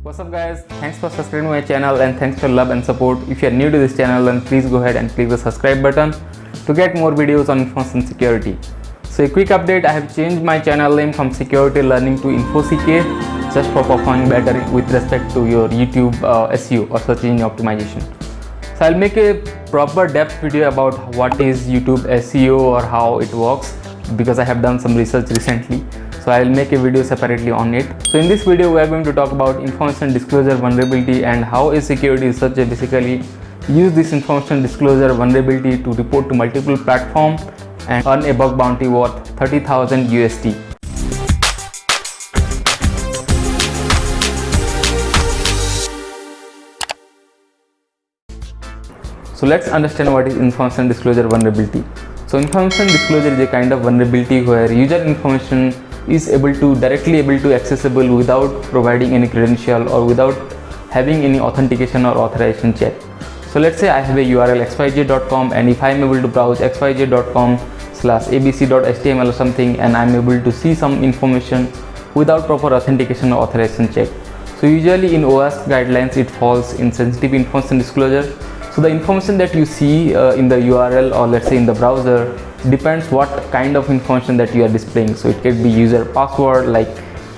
What's up guys, thanks for subscribing my channel and thanks for love and support. If you are new to this channel then please go ahead and click the subscribe button to get more videos on information security. So a quick update, I have changed my channel name from Security Learning to InfoCK just for performing better with respect to your YouTube SEO or search engine optimization. So I'll make a proper depth video about what is YouTube SEO or how it works because I have done some research recently. So I'll make a video separately on it. So in this video we are going to talk about information disclosure vulnerability and how a security researcher basically use this information disclosure vulnerability to report to multiple platforms and earn a bug bounty worth 30,000 USD. So let's understand what is information disclosure vulnerability. So information disclosure is a kind of vulnerability where user information is directly able to accessible without providing any credential or without having any authentication or authorization check. So let's say I have a URL xyz.com and if I am able to browse xyz.com/abc.html or something and I am able to see some information without proper authentication or authorization check. So usually in OWASP guidelines it falls in sensitive information disclosure. So the information that you see in the URL or let's say in the browser depends what kind of information that you are displaying. So it could be user password like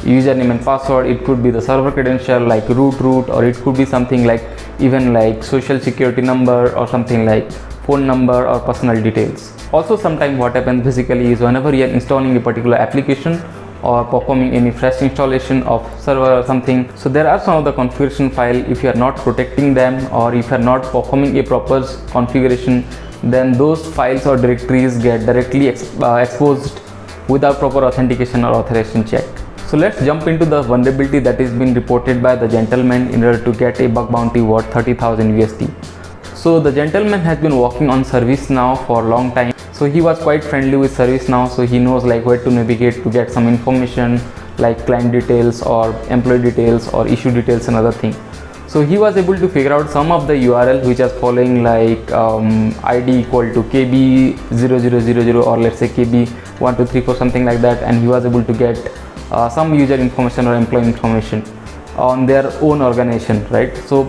username and password, it could be the server credential like root, or it could be something like even like social security number or something like phone number or personal details. Also sometimes what happens basically is whenever you are installing a particular application or performing any fresh installation of server or something, so there are some of the configuration file, if you are not protecting them or if you are not performing a proper configuration, then those files or directories get directly exposed without proper authentication or authorization check. So let's jump into the vulnerability that is being reported by the gentleman in order to get a bug bounty worth 30,000 USD. So the gentleman has been working on ServiceNow for a long time. So he was quite friendly with ServiceNow, so he knows like where to navigate to get some information like client details or employee details or issue details and other thing. So he was able to figure out some of the URL which are following like ID equal to KB0000 or let's say KB1234 something like that, and he was able to get some user information or employee information on their own organization, right? So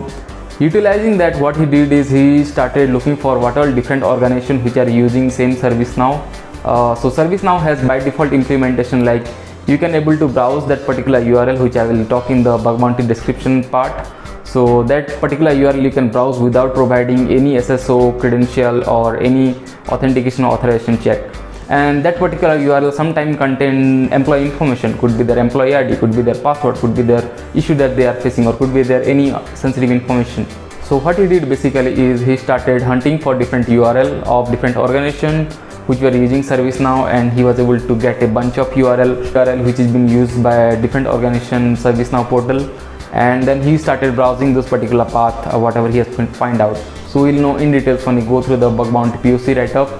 utilizing that, what he did is he started looking for what all different organizations which are using same ServiceNow. So ServiceNow has by default implementation like you can able to browse that particular URL, which I will talk in the bug bounty description part. So that particular URL you can browse without providing any SSO credential or any authentication or authorization check. And that particular URL sometimes contain employee information, could be their employee ID, could be their password, could be their issue that they are facing, or could be there any sensitive information. So what he did basically is he started hunting for different URL of different organizations which were using ServiceNow, and he was able to get a bunch of URL which is being used by different organization ServiceNow portal, and then he started browsing those particular path whatever he has to find out. So we'll know in details when we go through the bug bounty POC write-up.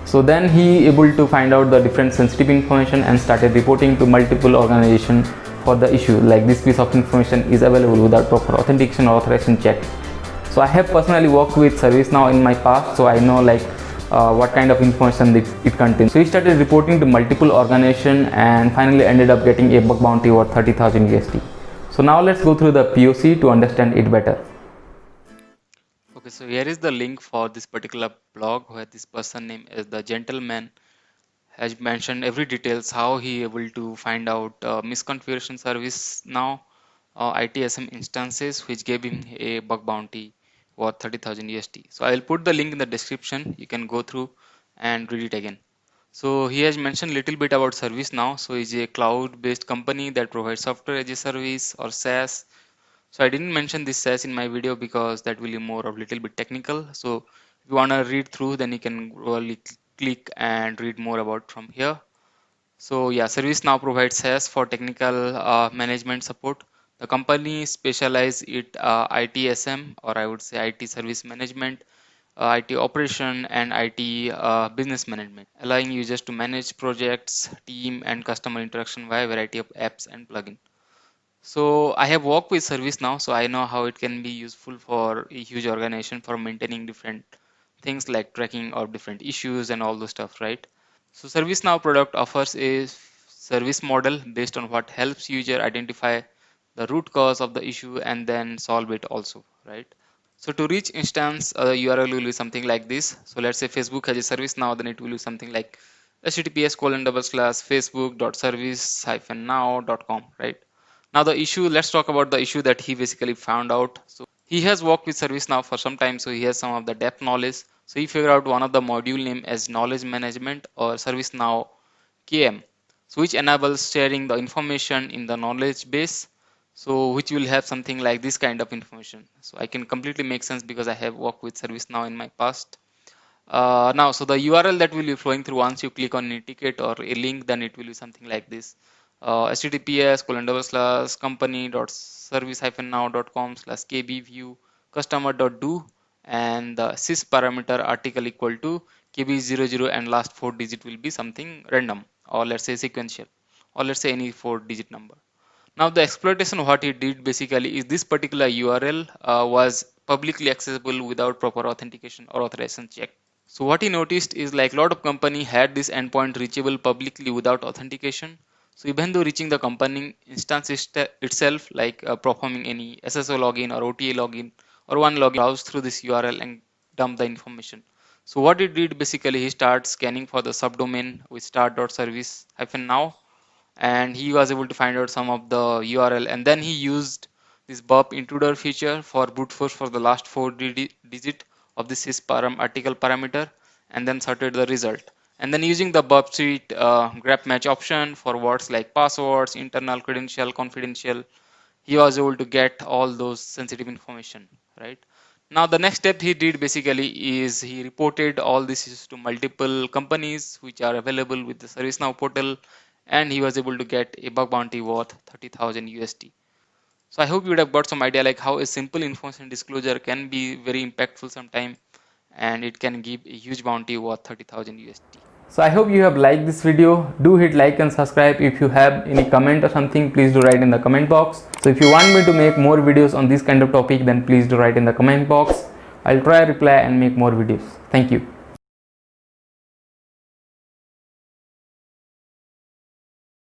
So then he able to find out the different sensitive information and started reporting to multiple organizations for the issue like this piece of information is available without proper authentication or authorization check. So I have personally worked with ServiceNow in my past, so I know like what kind of information it contains. So he started reporting to multiple organizations and finally ended up getting a bug bounty worth 30,000 USD. So now let's go through the POC to understand it better. Okay, so here is the link for this particular blog where this person name is the gentleman has mentioned every details how he able to find out misconfiguration service now ITSM instances which gave him a bug bounty worth 30,000 USD. So I will put the link in the description, you can go through and read it again. So he has mentioned little bit about ServiceNow. So it's a cloud based company that provides software as a service or SaaS. So I didn't mention this SaaS in my video because that will be more of little bit technical. So if you want to read through, then you can really click and read more about from here. So yeah, ServiceNow provides SaaS for technical management support. The company specialize it ITSM, or I would say IT service management, IT operation and IT business management, allowing users to manage projects, team and customer interaction via a variety of apps and plugins. So I have worked with ServiceNow, so I know how it can be useful for a huge organization for maintaining different things like tracking of different issues and all those stuff, right? So ServiceNow product offers a service model based on what helps user identify the root cause of the issue, and then solve it also, right? So to reach instance, URL will be something like this. So let's say Facebook has a service now, then it will be something like https://facebook.service-now.com, right? Now the issue, let's talk about the issue that he basically found out. So he has worked with ServiceNow for some time, so he has some of the depth knowledge. So he figured out one of the module name as knowledge management or ServiceNow KM, so which enables sharing the information in the knowledge base, so which will have something like this kind of information. So I can completely make sense because I have worked with ServiceNow in my past. Now, so the URL that will be flowing through once you click on a ticket or a link, then it will be something like this: https://company.service-now.com/kbview customer.do, and the sys parameter article equal to kb00, and last 4 digit will be something random, or let's say sequential, or let's say any 4 digit number. Now the exploitation, what it did basically is this particular URL was publicly accessible without proper authentication or authorization check. So what he noticed is like a lot of company had this endpoint reachable publicly without authentication. So even though reaching the company instance itself, like performing any SSO login or OTA login or one login, browse through this URL and dump the information. So what it did basically, he started scanning for the subdomain with start.service-now, and he was able to find out some of the URL, and then he used this burp intruder feature for brute force for the last 4 digit of this sys article parameter, and then sorted the result. And then using the burp suite grep match option for words like passwords, internal, credential, confidential, he was able to get all those sensitive information, right? Now the next step he did basically is he reported all this issues to multiple companies which are available with the ServiceNow portal, and he was able to get a bug bounty worth 30,000 USD. So I hope you would have got some idea like how a simple information disclosure can be very impactful sometime, and it can give a huge bounty worth 30,000 USD. So I hope you have liked this video. Do hit like and subscribe. If you have any comment or something, please do write in the comment box. So if you want me to make more videos on this kind of topic, then please do write in the comment box. I'll try reply and make more videos. Thank you.